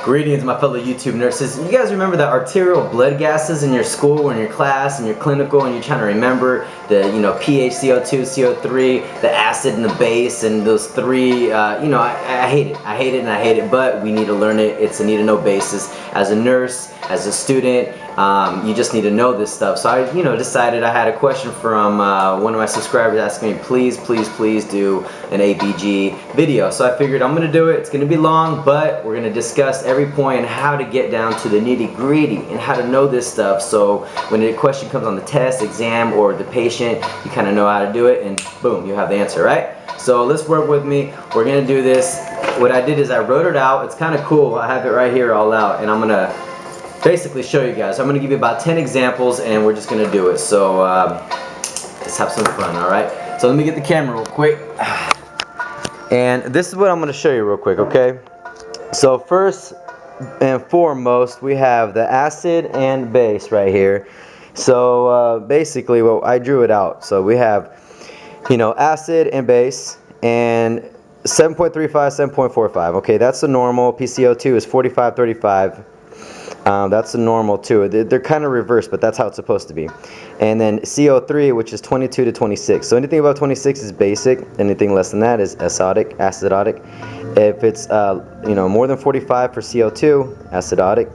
Greetings, my fellow YouTube nurses. You guys remember the arterial blood gases in your school, in your class, in your clinical, and you're trying to remember the, pH, CO2, CO3, the acid and the base, and those three, I hate it. I hate it and I hate it, but we need to learn it. It's a need to know basis. As a nurse, as a student, you just need to know this stuff. So I, decided I had a question from one of my subscribers asking me, please do an ABG video. So I figured I'm gonna do it. It's gonna be long, but we're gonna discuss every point and how to get down to the nitty-gritty and how to know this stuff. So when the question comes on the test, exam, or the patient, you kind of know how to do it, and boom, you have the answer, right? So let's work with me. We're gonna do this. What I did is I wrote it out. It's kind of cool. I have it right here all out, and I'm gonna basically show you guys. I'm going to give you about 10 examples and we're just going to do it. So let's have some fun, alright? So let me get the camera real quick. And this is what I'm going to show you real quick, okay? So first and foremost, we have the acid and base right here. So basically, well, I drew it out. So we have, acid and base, and 7.35, 7.45. Okay, that's the normal. PCO2 is 45-35. That's the normal too. They're kind of reversed, but that's how it's supposed to be. And then CO3, which is 22 to 26. So anything above 26 is basic. Anything less than that is acidic. If it's more than 45 for CO2, acidotic.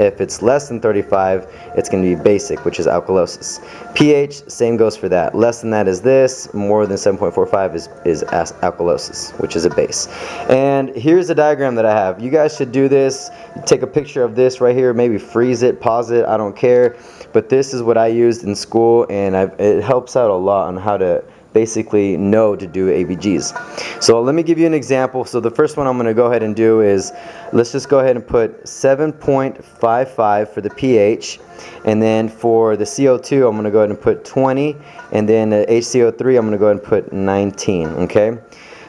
If it's less than 35, it's going to be basic, which is alkalosis. pH, same goes for that. Less than that is this. More than 7.45 is alkalosis, which is a base. And here's the diagram that I have. You guys should do this. Take a picture of this right here. Maybe freeze it, pause it. I don't care. But this is what I used in school, and it helps out a lot on how to basically know to do ABGs. So let me give you an example. So the first one I'm going to go ahead and do is, let's just go ahead and put 7.55 for the pH, and then for the CO2 I'm going to go ahead and put 20, and then the HCO3 I'm going to go ahead and put 19. Okay,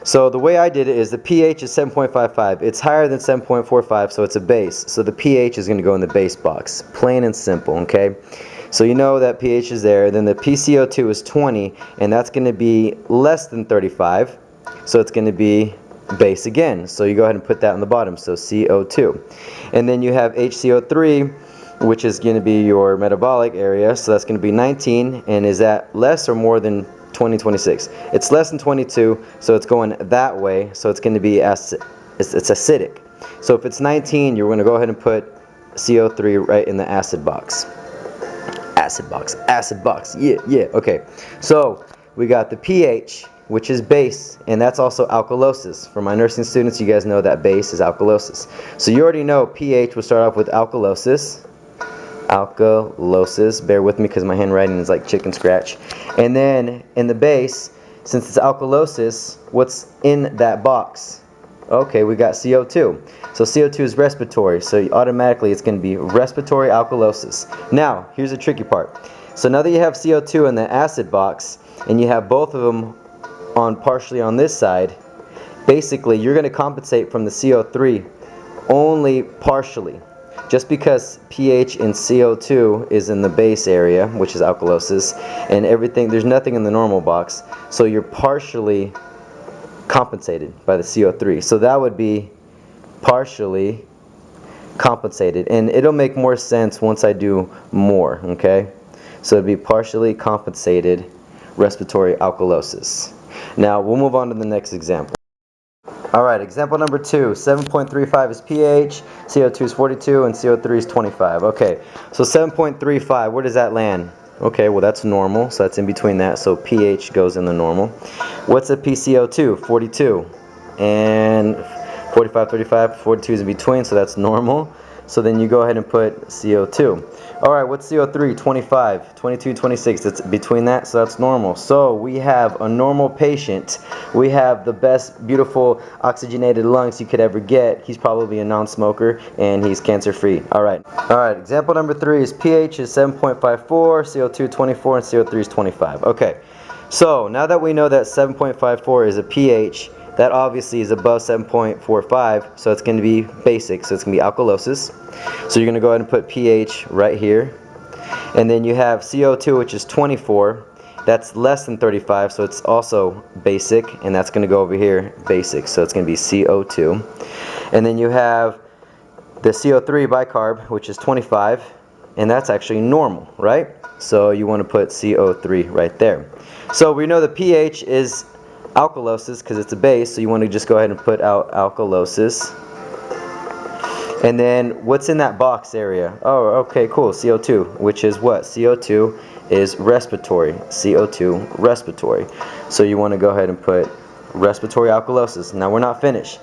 so the way I did it is the pH is 7.55. It's higher than 7.45, so it's a base. So the pH is going to go in the base box, plain and simple. Okay, so you know that pH is there. Then the PCO2 is 20, and that's going to be less than 35, so it's going to be base again. So you go ahead and put that on the bottom, so CO2. And then you have HCO3, which is going to be your metabolic area, so that's going to be 19, and is that less or more than 26? It's less than 22, so it's going that way, so it's going to be it's acidic. So if it's 19, you're going to go ahead and put CO3 right in the acid box. Acid box, yeah, okay. So we got the pH, which is base, and that's also alkalosis. For my nursing students, you guys know that base is alkalosis. So you already know pH will start off with alkalosis. Bear with me because my handwriting is like chicken scratch. And then in the base, since it's alkalosis, what's in that box? Okay, we got CO2. So CO2 is respiratory, so automatically it's going to be respiratory alkalosis. Now, here's the tricky part. So now that you have CO2 in the acid box, and you have both of them partially on this side, basically you're going to compensate from the CO3 only partially. Just because pH in CO2 is in the base area, which is alkalosis, and everything, there's nothing in the normal box, so you're partially compensated by the CO3. So that would be partially compensated, and it'll make more sense once I do more, okay? So it'd be partially compensated respiratory alkalosis. Now we'll move on to the next example. Alright, example number 2, 7.35 is pH, CO2 is 42, and CO3 is 25. Okay, so 7.35, where does that land? Okay, well that's normal, so that's in between that, so pH goes in the normal. What's a PCO2? 42. And 45, 35, 42 is in between, so that's normal. So then you go ahead and put CO2. Alright, what's CO3? 25, 22, 26, it's between that, so that's normal. So we have a normal patient. We have the best, beautiful, oxygenated lungs you could ever get. He's probably a non-smoker, and he's cancer-free. Alright, example number 3 is pH is 7.54, CO2 24, and CO3 is 25. Okay, so now that we know that 7.54 is a pH, that obviously is above 7.45, so it's going to be basic, so it's going to be alkalosis. So you're going to go ahead and put pH right here. And then you have CO2, which is 24. That's less than 35, so it's also basic, and that's going to go over here, basic, so it's going to be CO2. And then you have the CO3 bicarb, which is 25, and that's actually normal, right? So you want to put CO3 right there. So we know the pH is alkalosis because it's a base, so you want to just go ahead and put out alkalosis. And then what's in that box area? Oh, okay, cool, CO2, which is what? CO2 is respiratory. CO2, respiratory. So you want to go ahead and put respiratory alkalosis. Now we're not finished.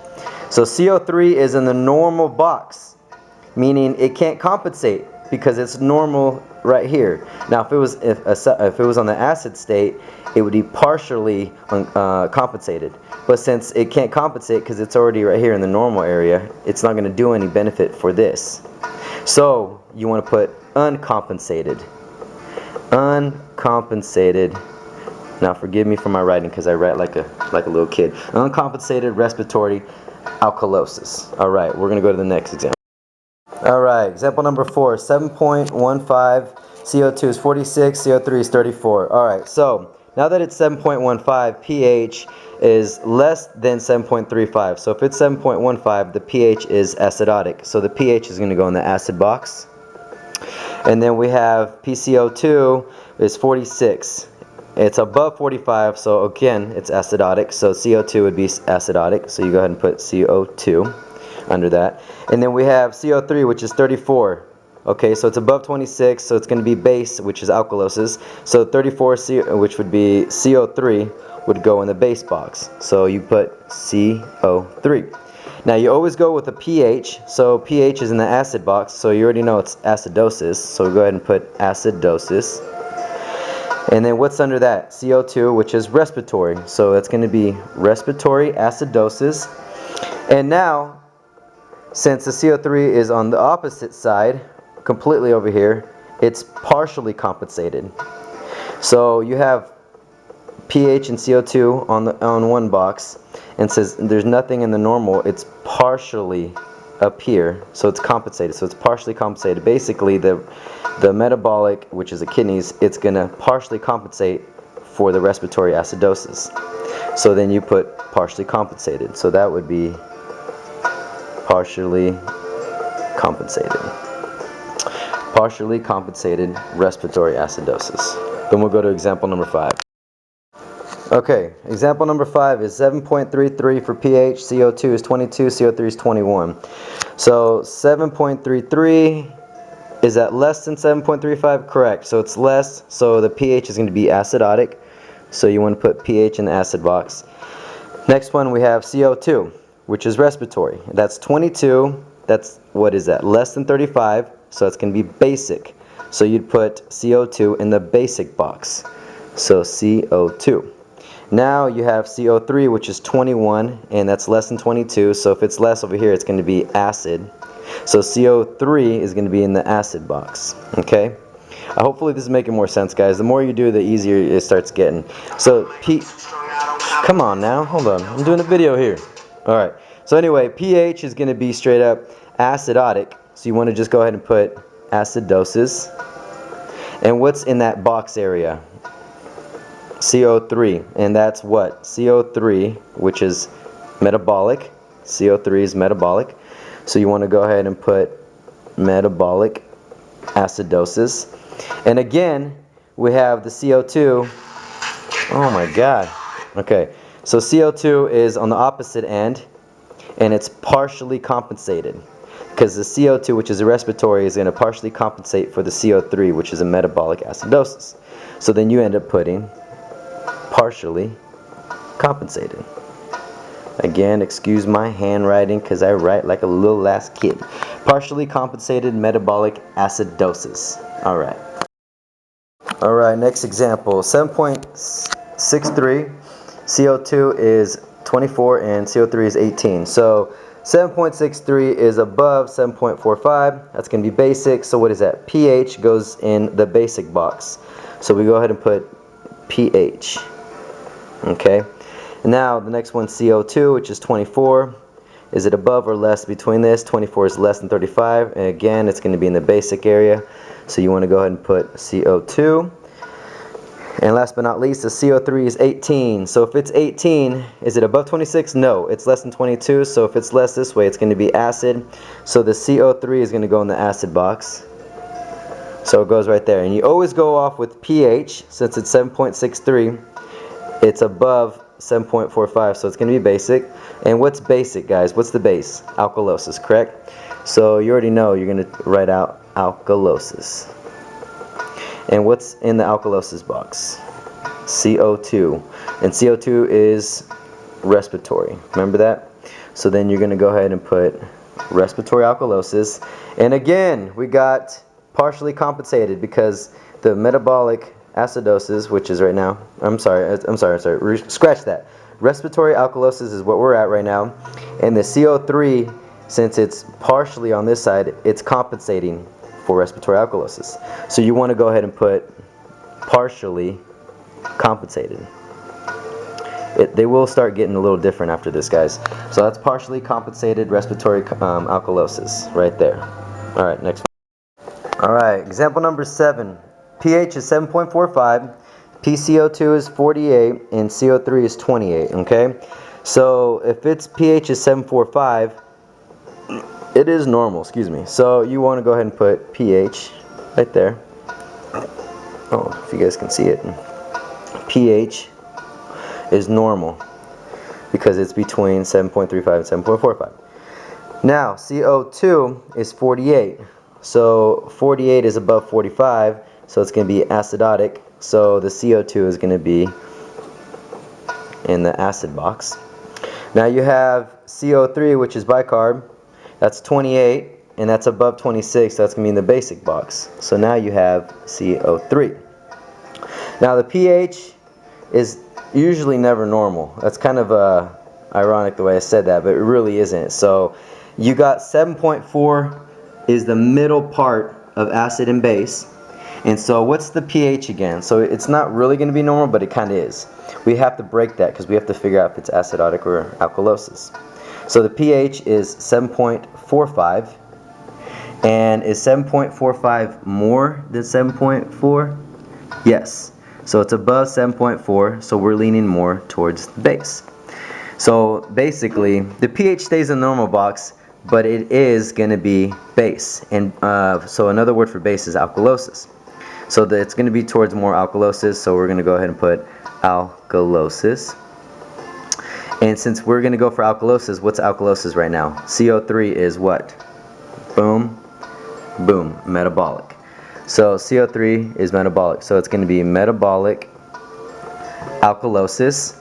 So CO3 is in the normal box, meaning it can't compensate because it's normal right here. Now if it was on the acid state, it would be partially compensated. But since it can't compensate because it's already right here in the normal area, it's not going to do any benefit for this. So you want to put uncompensated. Uncompensated. Now forgive me for my writing because I write like a little kid. Uncompensated respiratory alkalosis. Alright, we're going to go to the next example. Alright, example number 4. 7.15 CO2 is 46, CO3 is 34. Alright, so now that it's 7.15, pH is less than 7.35. So if it's 7.15, the pH is acidotic. So the pH is going to go in the acid box. And then we have PCO2 is 46. It's above 45, so again, it's acidotic. So CO2 would be acidotic. So you go ahead and put CO2 under that. And then we have CO3, which is 34. Okay, so it's above 26, so it's going to be base, which is alkalosis. So 34, which would be CO3, would go in the base box. So you put CO3. Now you always go with a pH. So pH is in the acid box, so you already know it's acidosis. So go ahead and put acidosis. And then what's under that? CO2, which is respiratory. So that's going to be respiratory acidosis. And now, since the CO3 is on the opposite side, completely over here, it's partially compensated. So you have pH and CO2 on one box, and says there's nothing in the normal. It's partially up here, so it's compensated. So it's partially compensated. Basically, the metabolic, which is the kidneys, it's gonna partially compensate for the respiratory acidosis. So then you put partially compensated. So that would be partially compensated. Partially compensated respiratory acidosis. Then we'll go to example number 5. Okay, example number 5 is 7.33 for pH, CO2 is 22, CO3 is 21. So 7.33, is that less than 7.35? Correct, so it's less, so the pH is going to be acidotic. So you want to put pH in the acid box. Next one we have CO2, which is respiratory. That's 22, that's, what is that, less than 35, so that's going to be basic. So you'd put CO2 in the basic box. So CO2. Now you have CO3, which is 21, and that's less than 22, so if it's less over here, it's going to be acid. So CO3 is going to be in the acid box. Okay? Hopefully this is making more sense, guys. The more you do, the easier it starts getting. So come on now, hold on. I'm doing a video here. Alright, so anyway, pH is going to be straight up acidotic, so you want to just go ahead and put acidosis. And what's in that box area? CO3, and that's what? CO3, which is metabolic. CO3 is metabolic. So you want to go ahead and put metabolic acidosis. And again, we have the CO2. Oh my God. Okay, so CO2 is on the opposite end, and it's partially compensated. Because the CO2, which is a respiratory, is going to partially compensate for the CO3, which is a metabolic acidosis. So then you end up putting partially compensated. Again, excuse my handwriting because I write like a little ass kid. Partially compensated metabolic acidosis. Alright. Alright, next example. 7.63. CO2 is 24 and CO3 is 18. So 7.63 is above 7.45. That's going to be basic. So what is that? pH goes in the basic box. So we go ahead and put pH. Okay, now the next one, CO2, which is 24. Is it above or less between this? 24 is less than 35, and again, it's going to be in the basic area. So you want to go ahead and put CO2. And last but not least, the CO3 is 18. So if it's 18, is it above 26? No, it's less than 22. So if it's less this way, it's going to be acid. So the CO3 is going to go in the acid box. So it goes right there. And you always go off with pH. Since it's 7.63, it's above 7.45. So it's going to be basic. And what's basic, guys? What's the base? Alkalosis, correct? So you already know you're going to write out alkalosis. And what's in the alkalosis box? CO2. And CO2 is respiratory. Remember that? So then you're going to go ahead and put respiratory alkalosis. And again, we got partially compensated because the metabolic acidosis, which is right now, I'm sorry, scratch that. Respiratory alkalosis is what we're at right now. And the CO3, since it's partially on this side, it's compensating for respiratory alkalosis. So you want to go ahead and put partially compensated. They will start getting a little different after this, guys. So that's partially compensated respiratory alkalosis right there. Alright, next one. Alright, example number 7. pH is 7.45, PCO2 is 48, and CO3 is 28, okay? So if its pH is 7.45, it is normal, excuse me. So you want to go ahead and put pH right there. Oh, if you guys can see it. pH is normal because it's between 7.35 and 7.45. Now, CO2 is 48. So 48 is above 45, so it's going to be acidotic. So the CO2 is going to be in the acid box. Now you have CO3, which is bicarb. That's 28, and that's above 26, so that's going to be in the basic box. So now you have CO3. Now the pH is usually never normal. That's kind of ironic the way I said that, but it really isn't. So you got 7.4 is the middle part of acid and base. And so what's the pH again? So it's not really going to be normal, but it kind of is. We have to break that because we have to figure out if it's acidotic or alkalosis. So the pH is 7.45, and is 7.45 more than 7.4? Yes. So it's above 7.4, so we're leaning more towards the base. So basically, the pH stays in the normal box, but it is going to be base. And so another word for base is alkalosis. So it's going to be towards more alkalosis, so we're going to go ahead and put alkalosis. And since we're going to go for alkalosis, what's alkalosis right now? CO3 is what? Boom, boom, metabolic. So CO3 is metabolic. So it's going to be metabolic alkalosis.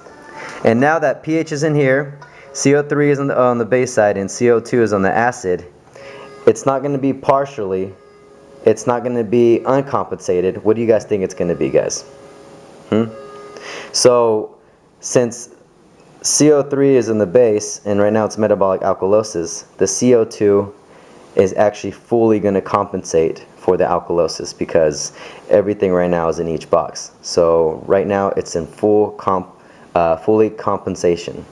And now that pH is in here, CO3 is on the base side, and CO2 is on the acid. It's not going to be partially. It's not going to be uncompensated. What do you guys think it's going to be, guys? So since CO3 is in the base, and right now it's metabolic alkalosis, the CO2 is actually fully going to compensate for the alkalosis because everything right now is in each box. So right now it's in fully compensation.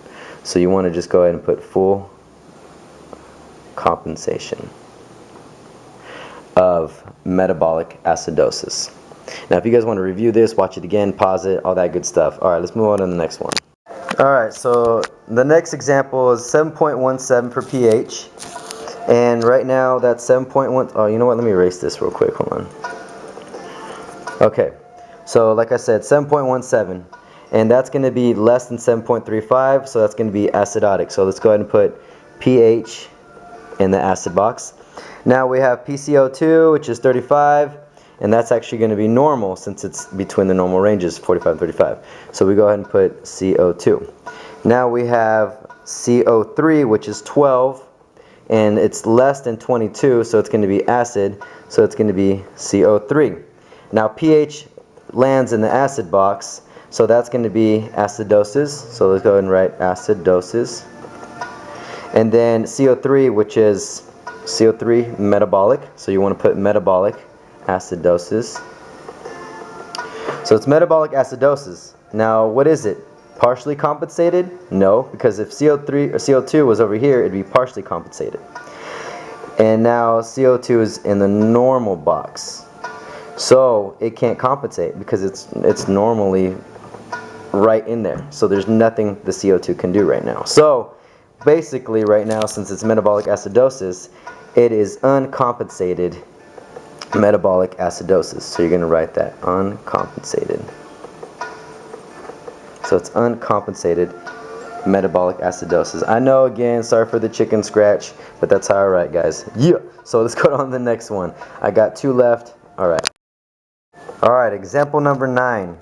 So you want to just go ahead and put full compensation of metabolic acidosis. Now if you guys want to review this, watch it again, pause it, all that good stuff. Alright, let's move on to the next one. Alright, so the next example is 7.17 for pH. And right now that's 7.1. Oh, you know what? Let me erase this real quick. Hold on. Okay, so like I said, 7.17. And that's going to be less than 7.35, so that's going to be acidotic. So let's go ahead and put pH in the acid box. Now we have PCO2, which is 35. And that's actually going to be normal since it's between the normal ranges, 45 and 35. So we go ahead and put CO2. Now we have CO3, which is 12, and it's less than 22, so it's going to be acid, so it's going to be CO3. Now pH lands in the acid box, so that's going to be acidosis. So let's go ahead and write acidosis. And then CO3, which is CO3 metabolic, so you want to put metabolic acidosis. So it's metabolic acidosis. Now what is it? Partially compensated? No, because if CO3 or CO2 was over here, it'd be partially compensated. And now CO2 is in the normal box. So it can't compensate because it's normally right in there. So there's nothing the CO2 can do right now. So basically right now, since it's metabolic acidosis, it is uncompensated metabolic acidosis. So you're going to write that, uncompensated. So it's uncompensated metabolic acidosis. I know, again, sorry for the chicken scratch, but that's how I write, guys. Yeah. So let's go on to the next one. I got 2 left. Alright. Alright, example number 9.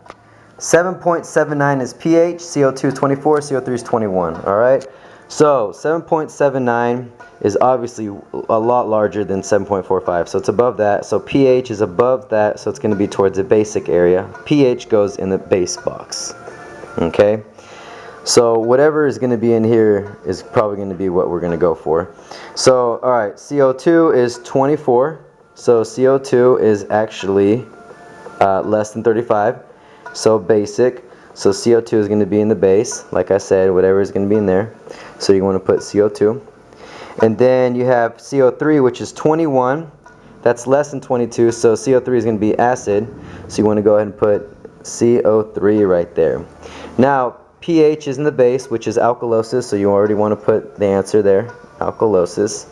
7.79 is pH, CO2 is 24, CO3 is 21. Alright. So 7.79 is obviously a lot larger than 7.45. So it's above that. So pH is above that. So it's going to be towards the basic area. pH goes in the base box. Okay. So whatever is going to be in here is probably going to be what we're going to go for. So, alright, CO2 is 24. So CO2 is actually less than 35. So basic. So CO2 is going to be in the base. Like I said, whatever is going to be in there. So you want to put CO2. And then you have CO3, which is 21. That's less than 22. So CO3 is going to be acid. So you want to go ahead and put CO3 right there. Now, pH is in the base, which is alkalosis, so you already want to put the answer there, alkalosis.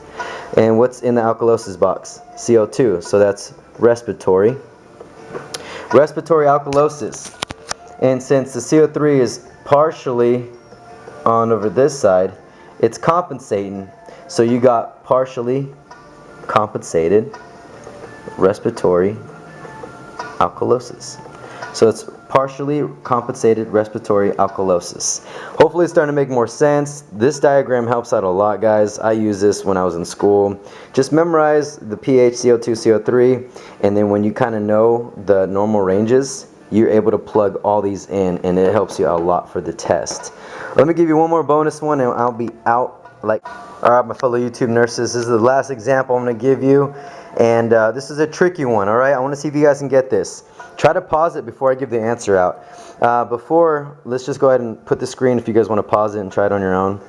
And what's in the alkalosis box? CO2, so that's respiratory. Respiratory alkalosis. And since the CO3 is partially on over this side, it's compensating. So you got partially compensated respiratory alkalosis. So it's partially compensated respiratory alkalosis. Hopefully it's starting to make more sense. This diagram helps out a lot, guys. I use this when I was in school. Just memorize the pH, CO2, CO3, and then when you kind of know the normal ranges, you're able to plug all these in, and it helps you a lot for the test. Let me give you one more bonus one, and I'll be out. Alright, my fellow YouTube nurses, this is the last example I'm going to give you, and this is a tricky one. Alright, I want to see if you guys can get this. Try to pause it before I give the answer out. Let's just go ahead and put the screen if you guys want to pause it and try it on your own.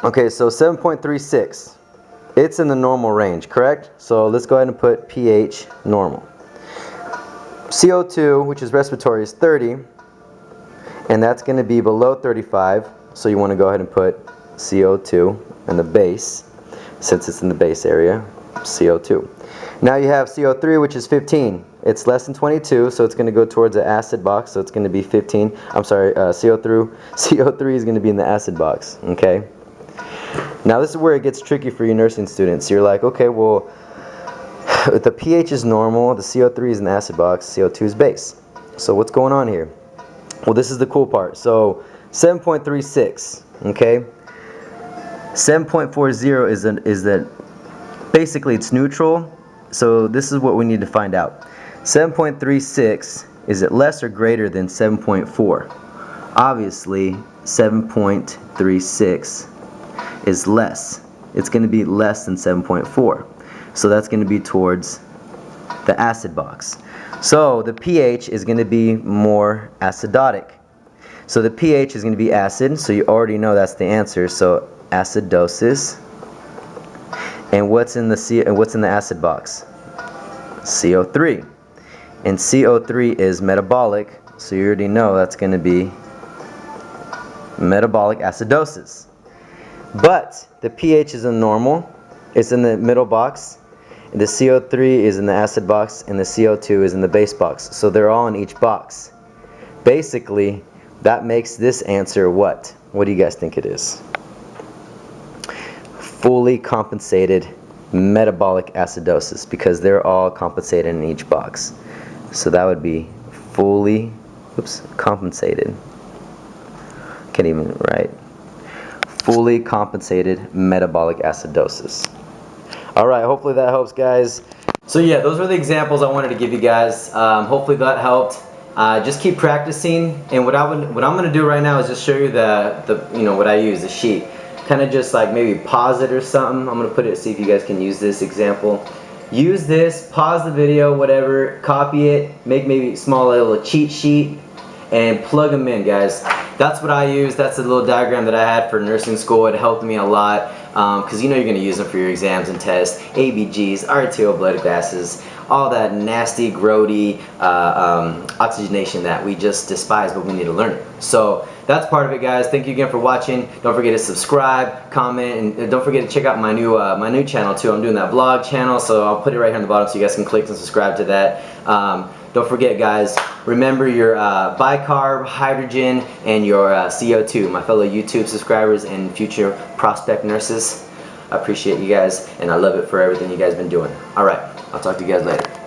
Okay, so 7.36. It's in the normal range, correct? So let's go ahead and put pH normal. CO2, which is respiratory, is 30. And that's going to be below 35. So you want to go ahead and put CO2 in the base, since it's in the base area, CO2. Now you have CO3, which is 15. It's less than 22, so it's going to go towards the acid box, so it's going to be 15. I'm sorry, CO3 is going to be in the acid box, okay? Now this is where it gets tricky for you nursing students. You're like, okay, well, if the pH is normal, the CO3 is in the acid box, CO2 is base. So what's going on here? Well, this is the cool part. So 7.36, okay? 7.40 is that basically it's neutral. So this is what we need to find out. 7.36, is it less or greater than 7.4? Obviously, 7.36 is less. It's going to be less than 7.4. So that's going to be towards the acid box. So the pH is going to be more acidotic. So the pH is going to be acid, so you already know that's the answer. So acidosis. And what's in the acid box? CO3. And CO3 is metabolic, so you already know that's going to be metabolic acidosis. But the pH is in normal. It's in the middle box. The CO3 is in the acid box, and the CO2 is in the base box. So they're all in each box. Basically, that makes this answer what? What do you guys think it is? Fully compensated metabolic acidosis, because they're all compensated in each box. So that would be fully compensated. Can't even write. Fully compensated metabolic acidosis. Alright, hopefully that helps, guys. So yeah, those were the examples I wanted to give you guys. Hopefully that helped. Just keep practicing, and what I'm going to do right now is just show you what I use, the sheet. Kind of just like maybe pause it or something. I'm going to put it, see if you guys can use this example. Use this, pause the video, whatever, copy it, make maybe a small little cheat sheet, and plug them in, guys. That's what I use. That's a little diagram that I had for nursing school. It helped me a lot. because you know you're going to use them for your exams and tests. ABGs, arterial blood gases, all that nasty, grody oxygenation that we just despise, but we need to learn it. So that's part of it, guys. Thank you again for watching. Don't forget to subscribe, comment, and don't forget to check out my new channel too. I'm doing that vlog channel, so I'll put it right here on the bottom so you guys can click and subscribe to that. Don't forget, guys, remember your bicarb, hydrogen, and your CO2, my fellow YouTube subscribers and future prospect nurses. I appreciate you guys, and I love it for everything you guys been doing. All right, I'll talk to you guys later.